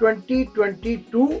2022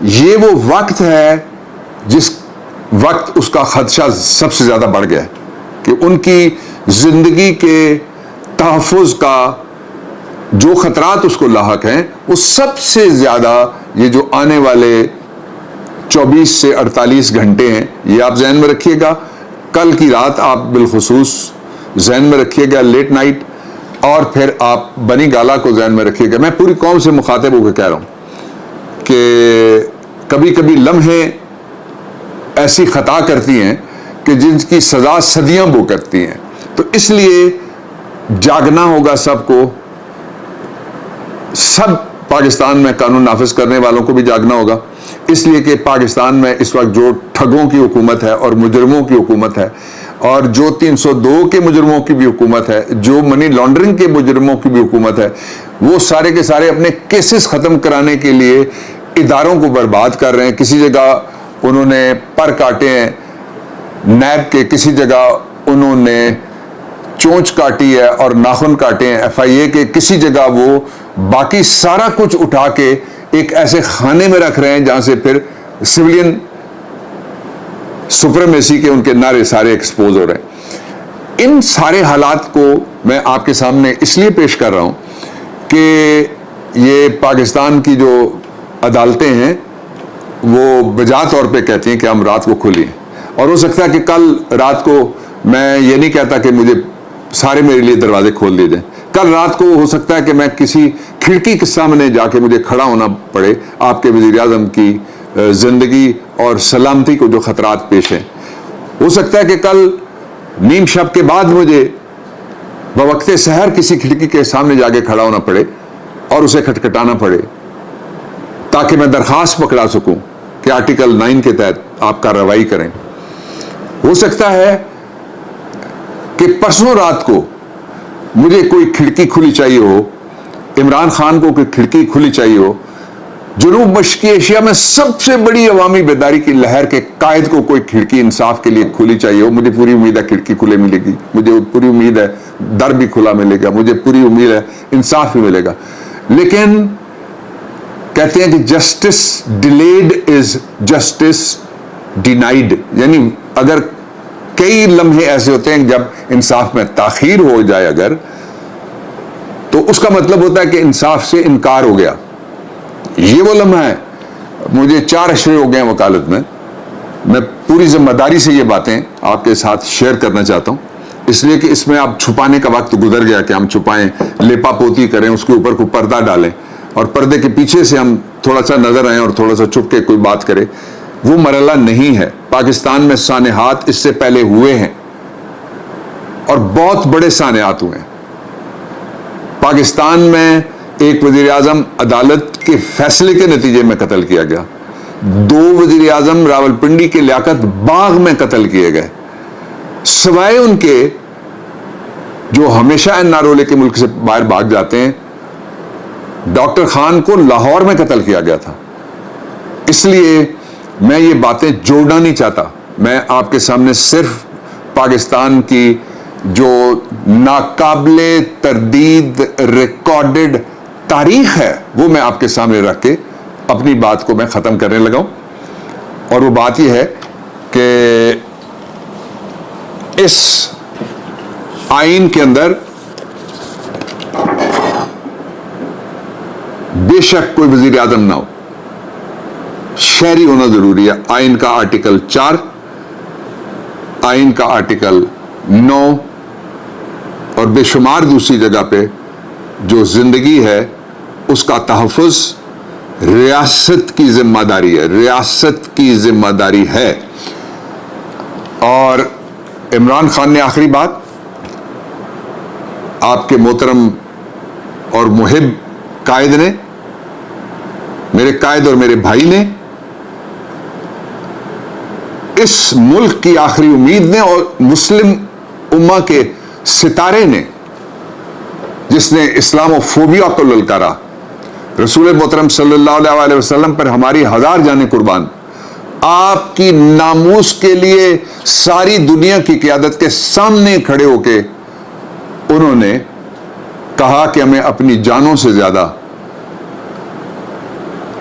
یہ وہ وقت ہے جس وقت اس کا خدشہ سب سے زیادہ بڑھ گیا ہے کہ ان کی زندگی کے تحفظ کا جو خطرات اس کو لاحق ہیں وہ سب سے زیادہ یہ جو آنے والے 24 سے 48 گھنٹے ہیں، یہ آپ ذہن میں رکھیے گا. کل کی رات آپ بالخصوص ذہن میں رکھیے گا، لیٹ نائٹ، اور پھر آپ بنی گالا کو ذہن میں رکھیے گا. میں پوری قوم سے مخاطب ہو کے کہہ رہا ہوں کہ کبھی کبھی لمحے ایسی خطا کرتی ہیں کہ جن کی سزا صدیاں بو کرتی ہیں. تو اس لیے جاگنا ہوگا سب کو، سب پاکستان میں قانون نافذ کرنے والوں کو بھی جاگنا ہوگا، اس لیے کہ پاکستان میں اس وقت جو ٹھگوں کی حکومت ہے اور مجرموں کی حکومت ہے، اور جو 302 کے مجرموں کی بھی حکومت ہے، جو منی لانڈرنگ کے مجرموں کی بھی حکومت ہے، وہ سارے کے سارے اپنے کیسز ختم کرانے کے لیے اداروں کو برباد کر رہے ہیں. کسی جگہ انہوں نے پر کاٹے ہیں نیب کے، کسی جگہ انہوں نے چونچ کاٹی ہے اور ناخن کاٹے ہیں FIA کے، کسی جگہ وہ باقی سارا کچھ اٹھا کے ایک ایسے خانے میں رکھ رہے ہیں جہاں سے پھر سویلین سپریمیسی کے ان کے نعرے سارے ایکسپوز ہو رہے ہیں. ان سارے حالات کو میں آپ کے سامنے اس لیے پیش کر رہا ہوں کہ یہ پاکستان کی جو عدالتیں ہیں وہ بجا طور پہ کہتی ہیں کہ ہم رات کو کھلی ہیں، اور ہو سکتا ہے کہ کل رات کو، میں یہ نہیں کہتا کہ مجھے سارے میرے لیے دروازے کھول دیے جائیں، کل رات کو ہو سکتا ہے کہ میں کسی کھڑکی کے سامنے جا کے مجھے کھڑا ہونا پڑے آپ کے وزیر اعظم کی زندگی اور سلامتی کو جو خطرات پیش ہیں. ہو سکتا ہے کہ کل نیم شب کے بعد مجھے بوقت سحر کسی کھڑکی کے سامنے جا کے کھڑا ہونا پڑے اور اسے کھٹکھٹانا پڑے تاکہ میں درخواست پکڑا سکوں کہ آرٹیکل 9 کے تحت آپ کارروائی کریں. ہو سکتا ہے کہ پرسوں رات کو مجھے کوئی کھڑکی کھلی چاہیے ہو، عمران خان کو کوئی کھڑکی کھلی چاہیے ہو، جنوب مشرقی ایشیا میں سب سے بڑی عوامی بیداری کی لہر کے قائد کو کوئی کھڑکی انصاف کے لیے کھلی چاہیے ہو. مجھے پوری امید ہے کھڑکی کھلے ملے گی، مجھے پوری امید ہے در بھی کھلا ملے گا، مجھے پوری امید ہے انصاف بھی ملے گا. لیکن کہتے ہیں کہ جسٹس ڈیلیڈ از جسٹس ڈینائیڈ، یعنی اگر کئی لمحے ایسے ہوتے ہیں جب انصاف میں تاخیر ہو جائے اگر، تو اس کا مطلب ہوتا ہے کہ انصاف سے انکار ہو گیا. یہ وہ لمحہ ہے. مجھے 4 اشرے ہو گئے ہیں وکالت میں پوری ذمہ داری سے یہ باتیں آپ کے ساتھ شیئر کرنا چاہتا ہوں، اس لیے کہ اس میں اب چھپانے کا وقت گزر گیا کہ ہم چھپائیں، لیپا پوتی کریں، اس کے اوپر کوئی پردہ ڈالیں اور پردے کے پیچھے سے ہم تھوڑا سا نظر آئیں اور تھوڑا سا چھپ کے کوئی بات کرے. وہ مرحلہ نہیں ہے. پاکستان میں سانحات اس سے پہلے ہوئے ہیں اور بہت بڑے سانحات ہوئے ہیں. پاکستان میں ایک وزیر اعظم عدالت کے فیصلے کے نتیجے میں قتل کیا گیا، 2 وزیر اعظم راولپنڈی کے لیاقت باغ میں قتل کیے گئے، سوائے ان کے جو ہمیشہ NRO لے کے ملک سے باہر بھاگ جاتے ہیں. ڈاکٹر خان کو لاہور میں قتل کیا گیا تھا. اس لیے میں یہ باتیں جوڑنا نہیں چاہتا، میں آپ کے سامنے صرف پاکستان کی جو ناقابل تردید ریکارڈڈ تاریخ ہے وہ میں آپ کے سامنے رکھ کے اپنی بات کو میں ختم کرنے لگا ہوں. اور وہ بات یہ ہے کہ اس آئین کے اندر بے شک کوئی وزیر اعظم نہ ہو، شہری ہونا ضروری ہے. آئین کا آرٹیکل 4، آئین کا آرٹیکل 9 اور بے شمار دوسری جگہ پہ جو زندگی ہے اس کا تحفظ ریاست کی ذمہ داری ہے، ریاست کی ذمہ داری ہے. اور عمران خان نے آخری بات، آپ کے محترم اور محب قائد نے، میرے قائد اور میرے بھائی نے، اس ملک کی آخری امید نے اور مسلم امہ کے ستارے نے، جس نے اسلام و فوبیا کو للکارا، رسول محترم صلی اللہ علیہ وسلم پر ہماری 1000 جانیں قربان، آپ کی ناموس کے لیے ساری دنیا کی قیادت کے سامنے کھڑے ہو کے انہوں نے کہا کہ ہمیں اپنی جانوں سے زیادہ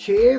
6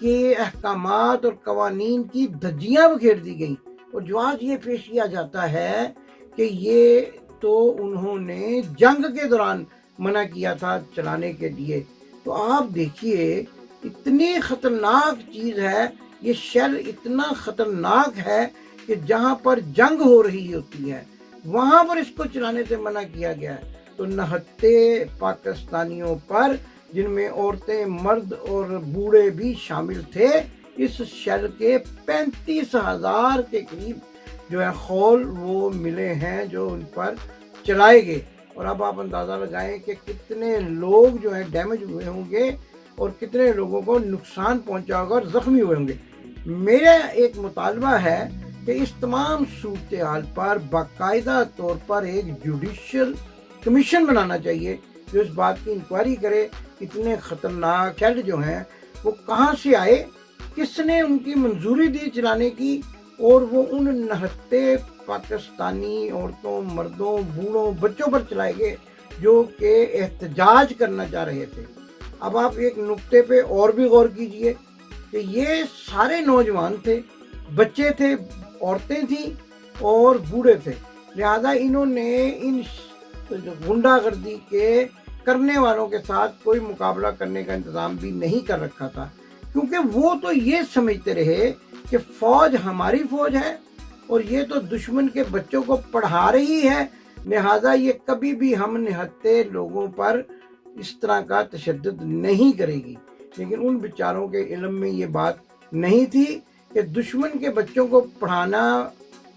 کے احکامات اور قوانین کی دھجیاں بکھیر دی گئیں، اور جواز یہ پیش کیا جاتا ہے کہ یہ تو انہوں نے جنگ کے دوران منع کیا تھا چلانے کے لیے۔ تو آپ دیکھیے اتنی خطرناک چیز ہے یہ شیل، اتنا خطرناک ہے کہ جہاں پر جنگ ہو رہی ہوتی ہے وہاں پر اس کو چلانے سے منع کیا گیا ہے۔ تو نہتے پاکستانیوں پر، جن میں عورتیں، مرد اور بوڑھے بھی شامل تھے، اس شیل کے 35,000 کے قریب جو ہے خول وہ ملے ہیں جو ان پر چلائے گئے۔ اور اب آپ اندازہ لگائیں کہ کتنے لوگ جو ہیں ڈیمیج ہوئے ہوں گے اور کتنے لوگوں کو نقصان پہنچا ہوگا اور زخمی ہوئے ہوں گے۔ میرا ایک مطالبہ ہے کہ اس تمام صورتحال پر باقاعدہ طور پر ایک جوڈیشل کمیشن بنانا چاہیے جو اس بات کی انکوائری کرے اتنے خطرناک شیل جو ہیں وہ کہاں سے آئے، کس نے ان کی منظوری دی چلانے کی، اور وہ ان نہتے پاکستانی عورتوں، مردوں، بوڑھوں، بچوں پر چلائے گئے جو کہ احتجاج کرنا چاہ رہے تھے۔ اب آپ ایک نقطے پہ اور بھی غور کیجئے کہ یہ سارے نوجوان تھے، بچے تھے، عورتیں تھیں اور بوڑھے تھے، لہذا انہوں نے ان غنڈہ گردی کے کرنے والوں کے ساتھ کوئی مقابلہ کرنے کا انتظام بھی نہیں کر رکھا تھا، کیونکہ وہ تو یہ سمجھتے رہے کہ فوج ہماری فوج ہے اور یہ تو دشمن کے بچوں کو پڑھا رہی ہے، لہذا یہ کبھی بھی ہم نہتے لوگوں پر اس طرح کا تشدد نہیں کرے گی۔ لیکن ان بیچاروں کے علم میں یہ بات نہیں تھی کہ دشمن کے بچوں کو پڑھانا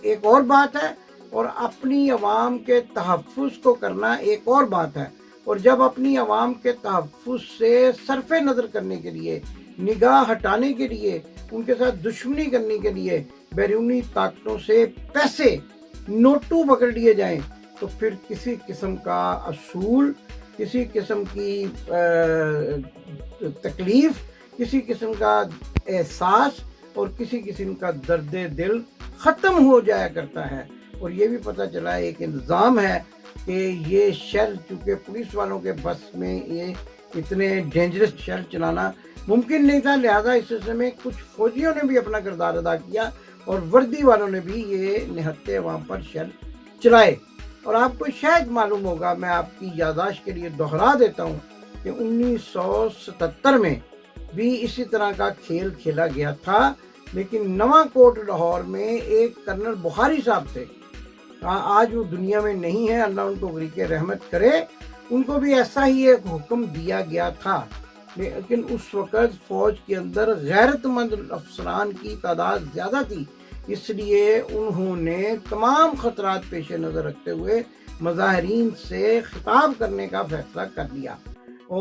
ایک اور بات ہے اور اپنی عوام کے تحفظ کو کرنا ایک اور بات ہے۔ اور جب اپنی عوام کے تحفظ سے صرف نظر کرنے کے لیے، نگاہ ہٹانے کے لیے، ان کے ساتھ دشمنی کرنے کے لیے بیرونی طاقتوں سے پیسے، نوٹو پکڑ لیے جائیں، تو پھر کسی قسم کا اصول، کسی قسم کی تکلیف، کسی قسم کا احساس اور کسی قسم کا درد دل ختم ہو جایا کرتا ہے۔ اور یہ بھی پتہ چلا ایک الزام ہے کہ یہ شیل چونکہ پولیس والوں کے بس میں یہ اتنے ڈینجرس شیل چلانا ممکن نہیں تھا، لہذا اس سلسلے میں کچھ فوجیوں نے بھی اپنا کردار ادا کیا اور وردی والوں نے بھی یہ نہتے عوام پر شیل چلائے۔ اور آپ کو شاید معلوم ہوگا، میں آپ کی یادداشت کے لیے دوہرا دیتا ہوں کہ 1977 میں بھی اسی طرح کا کھیل کھیلا گیا تھا، لیکن نواں کوٹ لاہور میں ایک کرنل بخاری صاحب تھے، آج وہ دنیا میں نہیں ہے، اللہ ان کو غریق رحمت کرے، ان کو بھی ایسا ہی ایک حکم دیا گیا تھا، لیکن اس وقت فوج کے اندر غیرت مند افسران کی تعداد زیادہ تھی، اس لیے انہوں نے تمام خطرات پیش نظر رکھتے ہوئے مظاہرین سے خطاب کرنے کا فیصلہ کر لیا،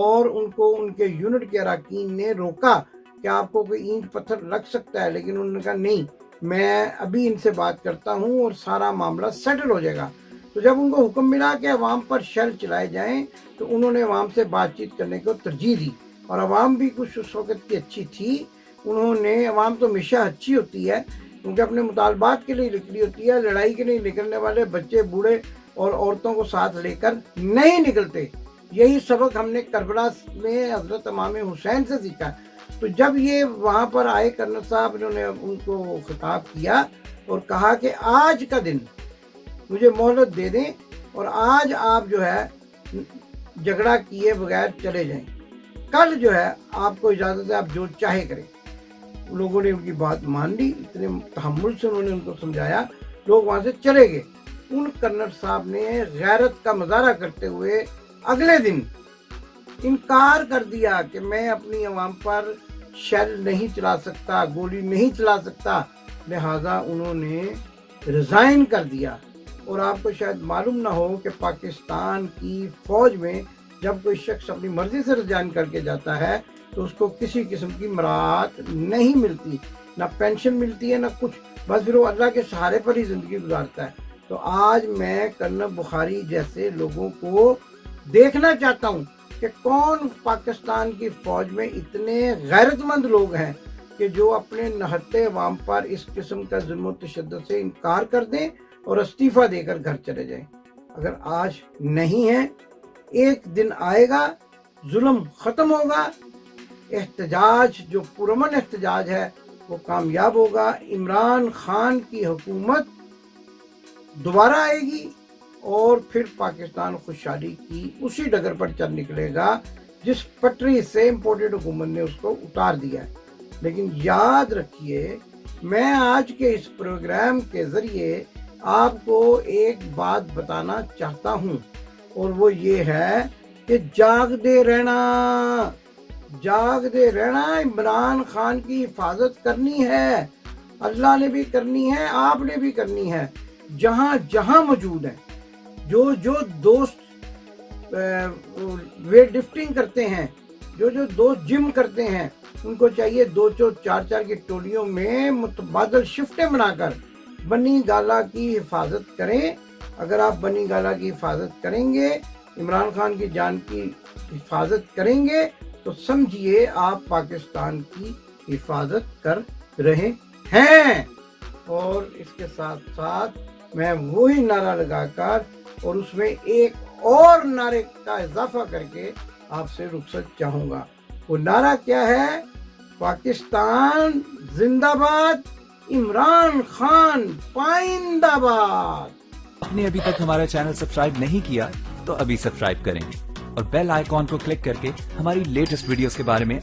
اور ان کو ان کے یونٹ کے اراکین نے روکا کہ آپ کو کوئی اینٹ پتھر لگ سکتا ہے، لیکن انہوں نے کہا نہیں، میں ابھی ان سے بات کرتا ہوں اور سارا معاملہ سیٹل ہو جائے گا۔ تو جب ان کو حکم ملا کہ عوام پر شیل چلائے جائیں تو انہوں نے عوام سے بات چیت کرنے کو ترجیح دی، اور عوام بھی کچھ اس وقت کی اچھی تھی، انہوں نے، عوام تو ہمیشہ اچھی ہوتی ہے کیونکہ اپنے مطالبات کے لیے نکلی ہوتی ہے، لڑائی کے لیے نکلنے والے بچے، بوڑھے اور عورتوں کو ساتھ لے کر نہیں نکلتے۔ یہی سبق ہم نے کربلا میں حضرت امام حسین سے سیکھا۔ تو جب یہ وہاں پر آئے کرنل صاحب، انہوں نے ان کو خطاب کیا اور کہا کہ آج کا دن مجھے مہلت دے دیں اور آج آپ جو ہے جھگڑا کیے بغیر چلے جائیں، کل جو ہے آپ کو اجازت ہے، آپ جو چاہے کریں۔ لوگوں نے ان کی بات مان لی، اتنے تحمل سے انہوں نے ان کو سمجھایا، لوگ وہاں سے چلے گئے۔ ان کرنل صاحب نے غیرت کا مظاہرہ کرتے ہوئے اگلے دن انکار کر دیا کہ میں اپنی عوام پر شیل نہیں چلا سکتا، گولی نہیں چلا سکتا، لہذا انہوں نے ریزائن کر دیا۔ اور آپ کو شاید معلوم نہ ہو کہ پاکستان کی فوج میں جب کوئی شخص اپنی مرضی سے ریزائن کر کے جاتا ہے تو اس کو کسی قسم کی مراعات نہیں ملتی، نہ پینشن ملتی ہے نہ کچھ، بس پھر وہ اللہ کے سہارے پر ہی زندگی گزارتا ہے۔ تو آج میں کرنل بخاری جیسے لوگوں کو دیکھنا چاہتا ہوں کہ کون پاکستان کی فوج میں اتنے غیرت مند لوگ ہیں کہ جو اپنے نہتے عوام پر اس قسم کا ظلم و تشدد سے انکار کر دیں اور استعفیٰ دے کر گھر چلے جائیں۔ اگر آج نہیں ہے، ایک دن آئے گا، ظلم ختم ہوگا، احتجاج جو پرامن احتجاج ہے وہ کامیاب ہوگا. عمران خان کی حکومت دوبارہ آئے گی اور پھر پاکستان خوشحالی کی اسی ڈگر پر چل نکلے گا جس پٹری سے امپورٹڈ حکومت نے اس کو اتار دیا ہے. لیکن یاد رکھیے میں آج کے اس پروگرام کے ذریعے آپ کو ایک بات بتانا چاہتا ہوں اور وہ یہ ہے کہ جاگتے رہنا عمران خان کی حفاظت کرنی ہے. اللہ نے بھی کرنی ہے, آپ نے بھی کرنی ہے. جہاں جہاں موجود ہیں جو دوست ویٹ لفٹنگ کرتے ہیں, جو دوست جم کرتے ہیں, ان کو چاہیے 2-4 کی ٹولیوں میں متبادل شفٹیں بنا کر بنی گالہ کی حفاظت کریں. اگر آپ بنی گالہ کی حفاظت کریں گے, عمران خان کی جان کی حفاظت کریں گے, تو سمجھیے آپ پاکستان کی حفاظت کر رہے ہیں. اور اس کے ساتھ ساتھ میں وہی نعرہ لگا کر اور اس میں ایک اور نعرے کا اضافہ کر کے آپ سے رخصت چاہوں گا. وہ نعرہ کیا ہے؟ پاکستان زندہ باد, عمران خان پائندہ باد. آپ نے ابھی تک ہمارا چینل سبسکرائب نہیں کیا تو ابھی سبسکرائب کریں اور بیل آئیکن کو کلک کر کے ہماری لیٹسٹ ویڈیوز کے بارے میں